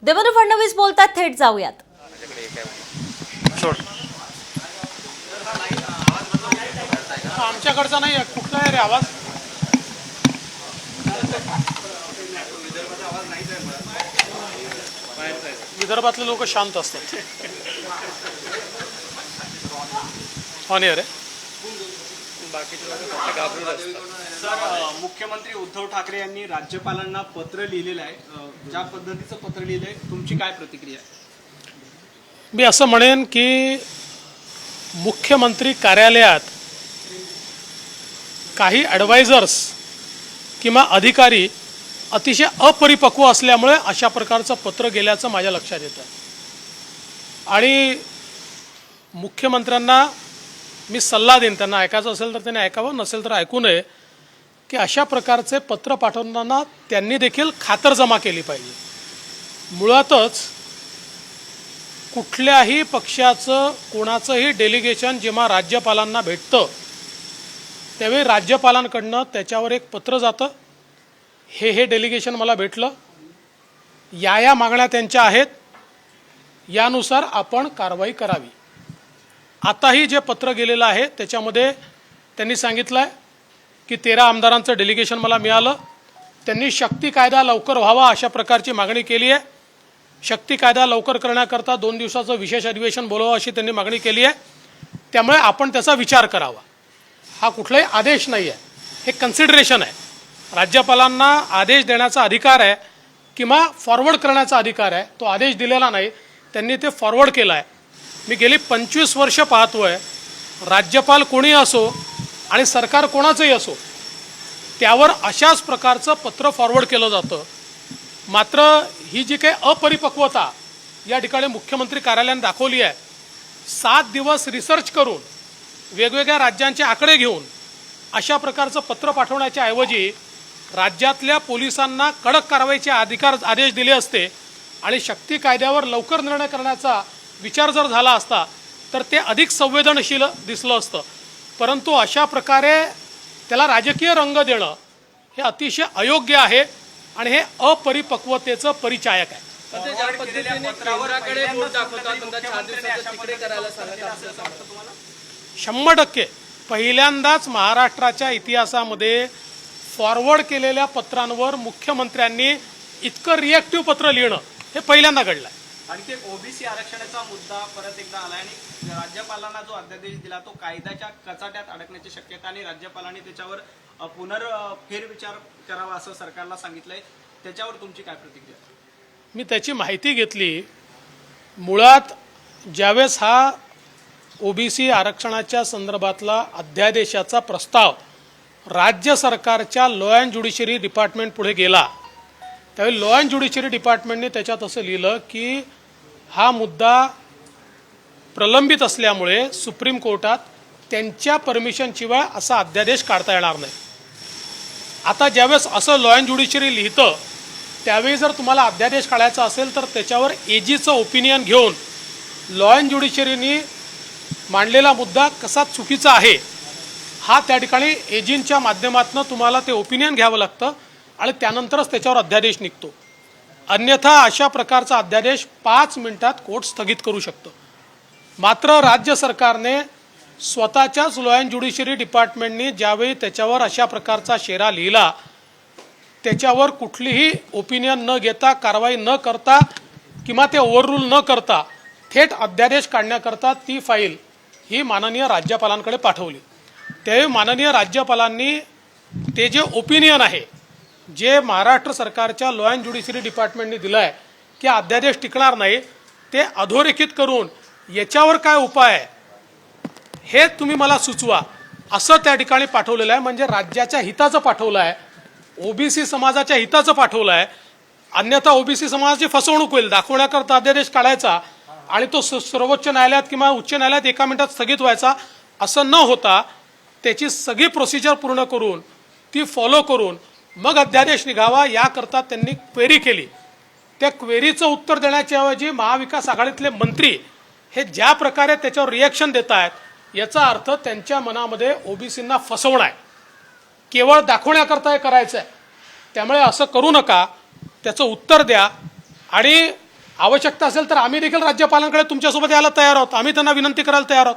देवेंद्र फडणवीस बोलतात, थेट जाऊयात. आमच्याकडचा नाही कुठला आहे रे आवाज? विदर्भातले लोक शांत असतात. हो नाही रे, बाकीचे लोक फक्त घाबरून असतात. सर, मुख्यमंत्री उद्धव ठाकरे यांनी राज्यपालांना पत्र लिहिलेलं आहे. ज्या पद्धतीचं पत्र लिहिलंय, तुमची काय प्रतिक्रिया आहे? मी असं म्हणेन की मुख्यमंत्री कार्यालयात काही ॲडवायझर्स किंवा अधिकारी अतिशय अपरिपक्व असल्यामुळे अशा प्रकारचं पत्र गेल्याचं माझ्या लक्षात येतं. आणि मुख्यमंत्र्यांना मी सल्ला देईन, त्यांना ऐकायचं असेल तर त्यांनी ऐकावं, नसेल तर ऐकू नये, की अशा प्रकारचे पत्र पाठवताना त्यांनी देखील खातरजमा केली पाहिजे. मुळातच कुठल्याही पक्षाचं कोणाचंही डेलिगेशन जेव्हा राज्यपालांना भेटतं त्यावेळी राज्यपालांकडनं त्याच्यावर एक पत्र जातं, हे डेलिगेशन मला भेटलं, या मागण्या त्यांच्या आहेत, यानुसार आपण कारवाई करावी. आताही जे पत्र गेलेलं आहे त्याच्यामध्ये त्यांनी सांगितलं आहे की 13 आमदारांचं डेलिगेशन मला मिळालं, त्यांनी शक्ती कायदा लवकर व्हावा अशा प्रकारची मागणी केली आहे. शक्ती कायदा लवकर करण्याकरता 2 दिवसाचं विशेष अधिवेशन बोलावं अशी त्यांनी मागणी केली आहे. त्यामुळे आपण त्याचा विचार करावा. हा कुठलाही आदेश नाही आहे, हे कन्सिडरेशन आहे. राज्यपालांना आदेश देण्याचा अधिकार आहे किंवा फॉरवर्ड करण्याचा अधिकार आहे. तो आदेश दिलेला नाही, त्यांनी ते फॉरवर्ड केला आहे. मी गेली 25 वर्ष पाहतोय, राज्यपाल कोणी असो आणि सरकार कोणाचंही असो, त्यावर अशाच प्रकारचं पत्र फॉरवर्ड केलं जातं. मात्र ही जी काही अपरिपक्वता या ठिकाणी मुख्यमंत्री कार्यालयाने दाखवली आहे, 7 दिवस रिसर्च करून वेगवेगळ्या राज्यांचे आकडे घेऊन अशा प्रकारचं पत्र पाठवण्याच्या ऐवजी राज्यातल्या पोलिसांना कडक कारवाईचे आदेश दिले असते आणि शक्ती कायद्यावर लवकर निर्णय करण्याचा विचार जर झाला असता तर ते अधिक संवेदनशील दिसलं असतं. परंतु अशा प्रकारे त्याला राजकीय रंग देणं हे अतिशय अयोग्य आहे आणि हे अपरिपक्वतेचं परिचायक आहे. 100% पहिल्यांदाच महाराष्ट्राच्या इतिहासामध्ये फॉरवर्ड केलेल्या पत्रांवर मुख्यमंत्र्यांनी इतकं रिॲक्टिव्ह पत्र लिहिणं हे पहिल्यांदा घडलं आहे. आणखी एक ओबीसी आरक्षणाचा मुद्दा परत एकदा आला आणि राज्यपालांना जो अध्यादेश दिला तो कायद्याच्या कचाट्यात अडकण्याची शक्यता आणि राज्यपालांनी त्याच्यावर फेरविचार करावा असं सरकारला सांगितलंय. त्याच्यावर तुमची काय प्रतिक्रिया? मी त्याची माहिती घेतली. मुळात ज्यावेळेस हा ओबीसी आरक्षणाच्या संदर्भातला अध्यादेशाचा प्रस्ताव राज्य सरकारच्या लॉ अँड ज्युडिशरी डिपार्टमेंट पुढे गेला, त्यावेळी लॉ अँड ज्युडिशरी डिपार्टमेंटने त्याच्यात असं लिहिलं की हा मुद्दा प्रलंबित असल्यामुळे सुप्रीम कोर्टात त्यांच्या परमिशनशिवाय असा अध्यादेश काढता येणार नाही. आता ज्यावेळेस असं लॉ अँड ज्युडिशरी लिहितं त्यावेळी जर तुम्हाला अध्यादेश काढायचा असेल तर त्याच्यावर एजीचं ओपिनियन घेऊन लॉ अँड ज्युडिशरीनी मांडलेला मुद्दा कसा चुकीचा आहे हा त्या ठिकाणी एजींच्या माध्यमातून तुम्हाला ते ओपिनियन घ्यावं लागतं आणि त्यानंतरच त्याच्यावर अध्यादेश निघतो. अन्यथा अशा प्रकारचा अध्यादेश 5 मिनिटात कोर्ट स्थगित करू शकतं. मात्र राज्य सरकारने स्वतःच्याच लॉ अँड ज्युडिशरी डिपार्टमेंटनी ज्यावेळी त्याच्यावर अशा प्रकारचा शेरा लिहिला त्याच्यावर कुठलीही ओपिनियन न घेता, कारवाई न करता किंवा ते ओव्हररूल न करता थेट अध्यादेश काढण्याकरता ती फाईल ही माननीय राज्यपालांकडे पाठवली. त्यावेळी माननीय राज्यपालांनी ते जे ओपिनियन आहे जे महाराष्ट्र सरकारच्या लॉ अँड ज्युडिशरी डिपार्टमेंटने दिलं आहे की अध्यादेश टिकणार नाही, ते अधोरेखित करून याच्यावर काय उपाय आहे हे तुम्ही मला सुचवा असं त्या ठिकाणी पाठवलेलं आहे. म्हणजे राज्याच्या हिताचं पाठवलं आहे, ओबीसी समाजाच्या हिताचं पाठवलं आहे. अन्यथा ओबीसी समाजाची फसवणूक होईल. दाखवण्याकरता अध्यादेश काढायचा आणि तो सर्वोच्च न्यायालयात किंवा उच्च न्यायालयात 1 मिनिटात स्थगित व्हायचा असं न होता त्याची सगळी प्रोसिजर पूर्ण करून ती फॉलो करून मग अध्यादेश निघावा याकरता त्यांनी क्वेरी केली. त्या क्वेरीचं उत्तर देण्याच्या ऐवजी महाविकास आघाडीतले मंत्री हे ज्या प्रकारे त्याच्यावर रिॲक्शन देत आहेत याचा अर्थ त्यांच्या मनामध्ये ओबीसींना फसवणं आहे, केवळ दाखवण्याकरता हे करायचं आहे. त्यामुळे असं करू नका, त्याचं उत्तर द्या आणि आवश्यकता असेल तर आम्ही देखील राज्यपालांकडे तुमच्यासोबत यायला तयार आहोत, आम्ही त्यांना विनंती करायला तयार आहोत.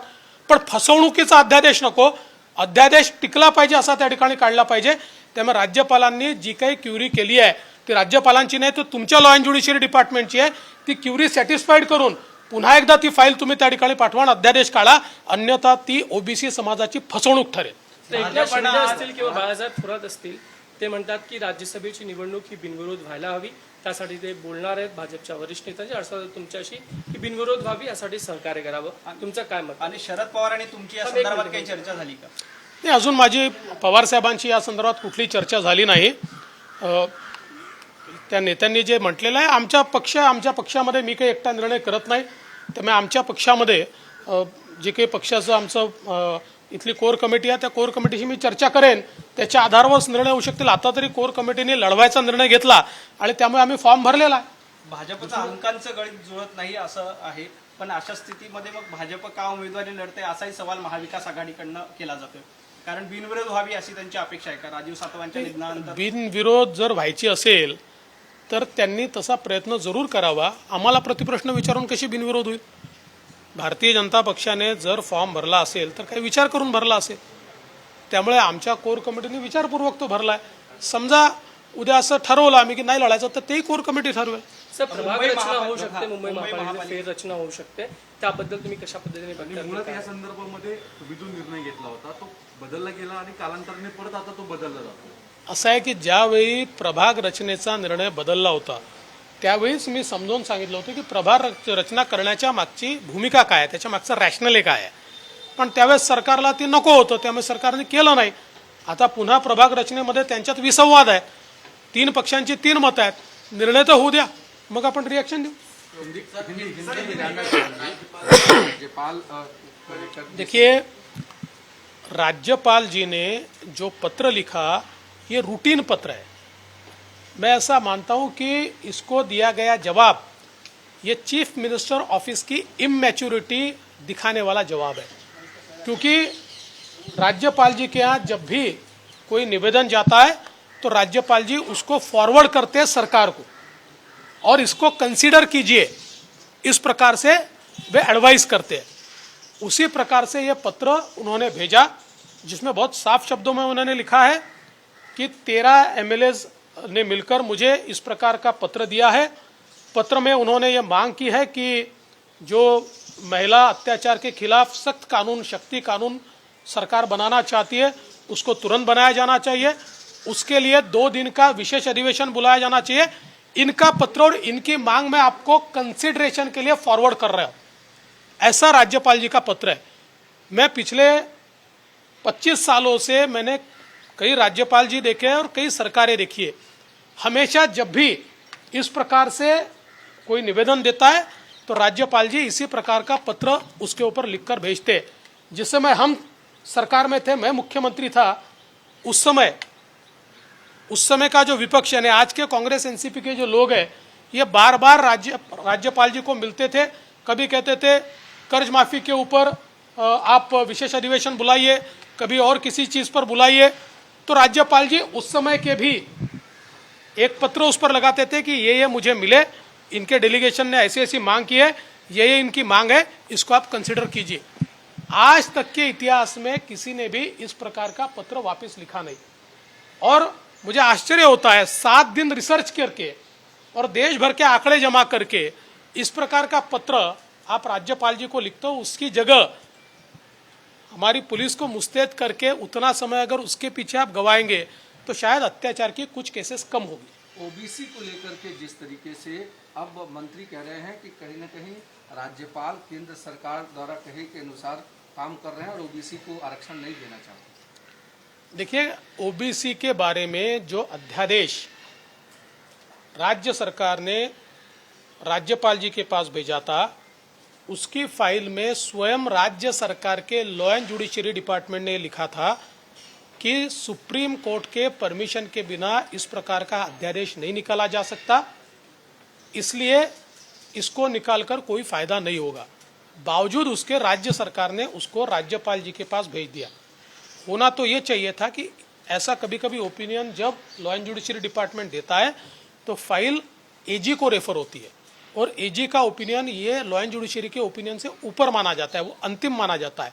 पण फसवणुकीचा अध्यादेश नको, अध्यादेश टिकला पाहिजे असा त्या ठिकाणी काढला पाहिजे. त्यामुळे राज्यपालांनी जी काही क्युरी केली आहे ती राज्यपालांची नाही, तर तुमच्या लॉ अँड ज्युडिशियरी डिपार्टमेंटची आहे. ती क्युरी सॅटिस्फाईड करून पुन्हा एकदा ती फाईल तुम्ही त्या ठिकाणी पाठवा आणि अध्यादेश काढा, अन्यथा ती ओबीसी समाजाची फसवणूक ठरेल. एकनाथ शिंदे असतील किंवा बाळासाहेब थोरात असतील, ते म्हणतात की राज्यसभेची निवडणूक ही बिनविरोध व्हायला हवी. त्यासाठी ते बोलणार आहेत भाजपच्या वरिष्ठ नेत्यांची अर्थात तुमच्याशी की बिनविरोध व्हावी यासाठी सहकार्य करावं. तुमचं काय मत? आणि शरद पवार आणि तुमची या संदर्भात काही चर्चा झाली का? नाही, अजून माझी पवार साहेबांची या संदर्भात कुठली चर्चा झाली नाही. त्या नेत्यांनी जे म्हटलेलं आहे, आमच्या पक्षामध्ये मी काही एकटा निर्णय करत नाही. त्यामुळे आमच्या पक्षामध्ये जे काही पक्षाचं आमचं इथली कोर कमिटी आहे, त्या कोर कमिटीशी मी चर्चा करेन, त्याच्या आधारावरच निर्णय होऊ शकतील. आता तरी कोर कमिटीने लढवायचा निर्णय घेतला आणि त्यामुळे आम्ही फॉर्म भरलेला आहे. भाजपचं अंकांचं गणित जुळत नाही असं आहे, पण अशा स्थितीमध्ये मग भाजप का उमेदवारी लढते असाही सवाल महाविकास आघाडीकडनं केला जातोय. कारण बिनविरोध व्हावी अशी त्यांची अपेक्षा आहे का राजीव सातवांच्या निधनानंतर? बिनविरोध जर व्हायची असेल तर त्यांनी तसा प्रयत्न जरूर करावा. आम्हाला प्रतिप्रश्न विचारून कशी बिनविरोध होईल? भारतीय जनता पक्षाने जर फॉर्म भरला असेल तर काही विचार करून भरला असेल. त्यामुळे आमच्या कोर कमिटीने विचारपूर्वक तो भरला आहे. समजा उद्या असं ठरवलं आम्ही की नाही लढायचं, तर तेही कोर कमिटी ठरवेल. सर, प्रभाग रचना होऊ शकते, मुंबई महापालिकेची फेर रचना होऊ शकते, त्याबद्दल तुम्ही कशा पद्धतीने बघता? मुळात या संदर्भामध्ये तुम्ही जो निर्णय घेतला होता तो बदलला गेला आणि कालांतराने परत आता तो बदलला जातो. असं आहे की ज्यावेळी प्रभाग रचनेचा निर्णय बदलला होता त्यावेळीच मी समजावून सांगितलं होतं की प्रभाग रचना करण्याच्या मागची भूमिका काय आहे, त्याच्या मागचं रॅशनल काय आहे. पण त्यावेळेस सरकारला ती नको होतं, त्यामुळे सरकारने केलं नाही. आता पुन्हा प्रभाग रचनेमध्ये त्यांच्यात विसंवाद आहे, 3 पक्षांची 3 मतं आहेत. निर्णय तर होऊ द्या, मग आपण रिएक्शन देऊ. देखिए, राज्यपाल जी ने जो पत्र लिखा ये रूटीन पत्र है. मैं ऐसा मानता हूं कि इसको दिया गया जवाब ये चीफ मिनिस्टर ऑफिस की इमैच्योरिटी दिखाने वाला जवाब है. क्योंकि राज्यपाल जी के यहाँ जब भी कोई निवेदन जाता है तो राज्यपाल जी उसको फॉरवर्ड करते हैं सरकार को और इसको कंसीडर कीजिए, इस प्रकार से वे एडवाइस करते हैं. उसी प्रकार से ये पत्र उन्होंने भेजा जिसमें बहुत साफ शब्दों में उन्होंने लिखा है कि 13 एमएलएज ने मिलकर मुझे इस प्रकार का पत्र दिया है. पत्र में उन्होंने ये मांग की है कि जो महिला अत्याचार के खिलाफ सख्त कानून, शक्ति कानून सरकार बनाना चाहती है उसको तुरंत बनाया जाना चाहिए. उसके लिए 2 दिन का विशेष अधिवेशन बुलाया जाना चाहिए. इनका पत्र और इनकी मांग मैं आपको कंसिडरेशन के लिए फॉरवर्ड कर रहा हूँ. ऐसा राज्यपाल जी का पत्र है. मैं पिछले 25 सालों से मैंने कई राज्यपाल जी देखे हैं और कई सरकारें देखी है. हमेशा जब भी इस प्रकार से कोई निवेदन देता है तो राज्यपाल जी इसी प्रकार का पत्र उसके ऊपर लिखकर भेजते. जिस समय हम सरकार में थे, मैं मुख्यमंत्री था, उस समय का जो विपक्ष यानी आज के कांग्रेस एनसीपी के जो लोग हैं ये बार बार राज्यपाल जी को मिलते थे. कभी कहते थे कर्ज माफी के ऊपर आप विशेष अधिवेशन बुलाइए, कभी और किसी चीज़ पर बुलाइए. तो राज्यपाल जी उस समय के भी एक पत्र उस पर लगाते थे कि ये मुझे मिले, इनके डेलीगेशन ने ऐसी ऐसी मांग की है, ये इनकी मांग है, इसको आप कंसिडर कीजिए. आज तक के इतिहास में किसी ने भी इस प्रकार का पत्र वापस लिखा नहीं. और मुझे आश्चर्य होता है 7 दिन रिसर्च करके और देश भर के आंकड़े जमा करके इस प्रकार का पत्र आप राज्यपाल जी को लिखते हो. उसकी जगह हमारी पुलिस को मुस्तैद करके उतना समय अगर उसके पीछे आप गवाएंगे तो शायद अत्याचार की कुछ केसेस कम होगी. ओबीसी को लेकर के जिस तरीके से अब मंत्री कह रहे हैं कि कहीं ना कहीं राज्यपाल केंद्र सरकार द्वारा कहे के अनुसार काम कर रहे हैं और ओबीसी को आरक्षण नहीं देना चाहते. देखिए, ओबीसी के बारे में जो अध्यादेश राज्य सरकार ने राज्यपाल जी के पास भेजा था उसकी फाइल में स्वयं राज्य सरकार के लॉ एंड जुडिशरी डिपार्टमेंट ने लिखा था कि सुप्रीम कोर्ट के परमिशन के बिना इस प्रकार का अध्यादेश नहीं निकाला जा सकता, इसलिए इसको निकालकर कोई फायदा नहीं होगा. बावजूद उसके राज्य सरकार ने उसको राज्यपाल जी के पास भेज दिया. होना तो ये चाहिए था कि ऐसा कभी कभी ओपिनियन जब लॉ एंड जुडिशरी डिपार्टमेंट देता है तो फाइल एजी को रेफर होती है और एजी का ओपिनियन ये लॉ एंड जुडिशरी के ओपिनियन से ऊपर माना जाता है, वो अंतिम माना जाता है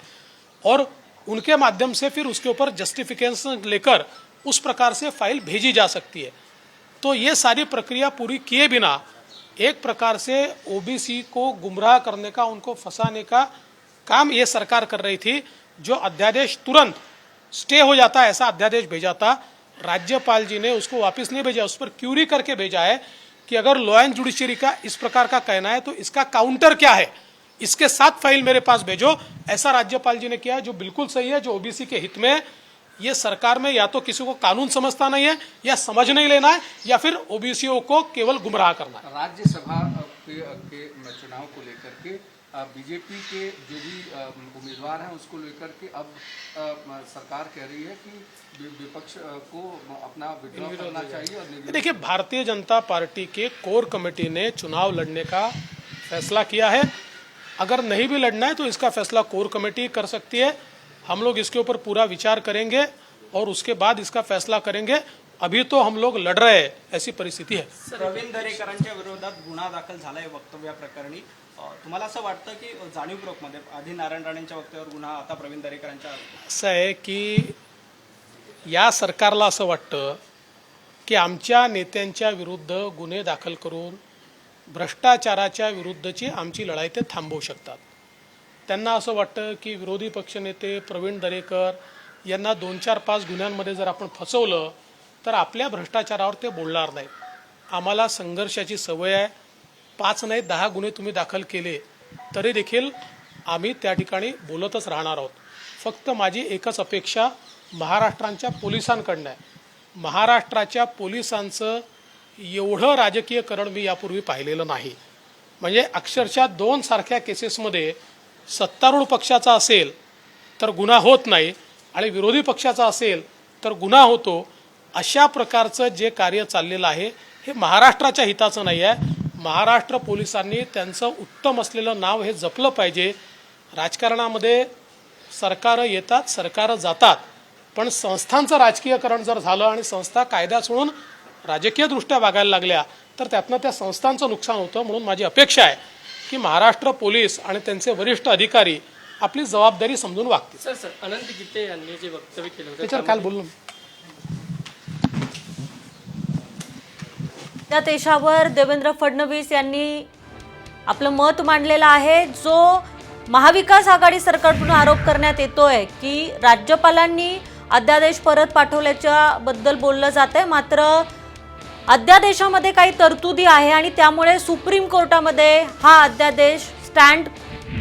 और उनके माध्यम से फिर उसके ऊपर जस्टिफिकेशन लेकर उस प्रकार से फाइल भेजी जा सकती है। तो ये सारी प्रक्रिया पूरी किए बिना एक प्रकार से ओबीसी को गुमराह करने का, उनको फंसाने का काम ये सरकार कर रही थी। जो अध्यादेश तुरंत स्टे हो जाता है, ऐसा अध्यादेश भेजा था, राज्यपाल जी ने उसको वापस नहीं भेजा, उस पर क्यूरी करके भेजा है कि अगर लॉ एंड जुडिशरी का इस प्रकार का कहना है तो इसका काउंटर क्या है, इसके साथ फाइल मेरे पास भेजो। ऐसा राज्यपाल जी ने किया, जो बिल्कुल सही है, जो ओबीसी के हित में है। ये सरकार में या तो किसी को कानून समझता नहीं है, या समझ नहीं लेना है, या फिर ओबीसीओ को केवल गुमराह करना है। राज्यसभा के चुनाव को लेकर के बीजेपी के जो भी उम्मीदवार हैं उसको लेकर के अब सरकार कह रही है कि विपक्ष को अपना विड्रॉ करना चाहिए और देखिए, भारतीय जनता पार्टी के कोर कमेटी ने चुनाव लड़ने का फैसला किया है। अगर नहीं भी लड़ना है तो इसका फैसला कोर कमेटी कर सकती है। हम लोग इसके ऊपर पूरा विचार करेंगे और उसके बाद इसका फैसला करेंगे। अभी तो हम लोग लढ रहे हैं, ऐसी परिस्थिती है। प्रवीण दरेकरांच्या विरोधात गुन्हा दाखल झालाय वक्तव्याप्रकरणी. तुम्हाला असं वाटतं की जाणीवपूर्वकमध्ये आधी नारायण राणेंच्या वक्तव्यावर गुन्हा, आता प्रवीण दरेकरांच्या? असं आहे की या सरकारला असं वाटतं की आमच्या नेत्यांच्या विरुद्ध गुन्हे दाखल करून भ्रष्टाचाराच्या विरुद्धची आमची लढाई ते थांबवू शकतात. त्यांना असं वाटतं की विरोधी पक्षनेते प्रवीण दरेकर यांना 2-4-5 गुन्ह्यांमध्ये जर आपण फसवलं तर आपल्या भ्रष्टाचारावर ते बोलणार नाहीत. आम्हाला संघर्षाची सवय आहे. 5 नाही 10 गुन्हे तुम्ही दाखल केले तरी देखील आम्ही त्या ठिकाणी बोलतच राहणार आहोत. फक्त माझी एकच अपेक्षा महाराष्ट्राच्या पोलिसांकडनं आहे. महाराष्ट्राच्या पोलिसांचं एवढं राजकीयकरण मी यापूर्वी पाहिलेलं नाही. म्हणजे अक्षरशः 2 सारख्या केसेसमध्ये सत्तारूढ पक्षाचा असेल तर गुन्हा होत नाही आणि विरोधी पक्षाचा असेल तर गुन्हा होतो. अशा प्रकारचं जे कार्य चाललेलं आहे हे महाराष्ट्राच्या हिताचं नाही आहे. महाराष्ट्र पोलिसांनी त्यांचं उत्तम असलेलं नाव हे जपलं पाहिजे. राजकारणामध्ये सरकारं येतात, सरकारं जातात, पण संस्थांचं राजकीयकरण जर झालं आणि संस्था कायदा सोडून राजकीयदृष्ट्या वागायला लागल्या तर त्यातनं त्या संस्थांचं नुकसान होतं. म्हणून माझी अपेक्षा आहे की महाराष्ट्र पोलीस आणि त्यांचे वरिष्ठ अधिकारी आपली जबाबदारी समजून वागतील. सर अनंत गीते यांनी जे वक्तव्य केलं होतं त्याच्यावर काल बोललो मी. त्या देशावर देवेंद्र फडणवीस यांनी आपलं मत मांडलेलं आहे. जो महाविकास आघाडी सरकारकडून आरोप करण्यात येतोय की राज्यपालांनी अध्यादेश परत पाठवल्याच्या बद्दल बोललं जातंय, मात्र अध्यादेशामध्ये काही तरतुदी आहे आणि त्यामुळे सुप्रीम कोर्टामध्ये हा अध्यादेश स्टँड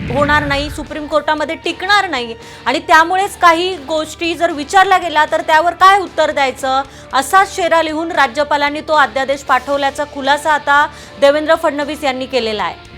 होणार नाही, सुप्रीम कोर्टामध्ये टिकणार नाही आणि त्यामुळेच काही गोष्टी जर विचारल्या गेल्या तर त्यावर काय उत्तर द्यायचं असाच शेरा लिहून राज्यपालांनी तो अध्यादेश पाठवल्याचा खुलासा आता देवेंद्र फडणवीस यांनी केलेला आहे.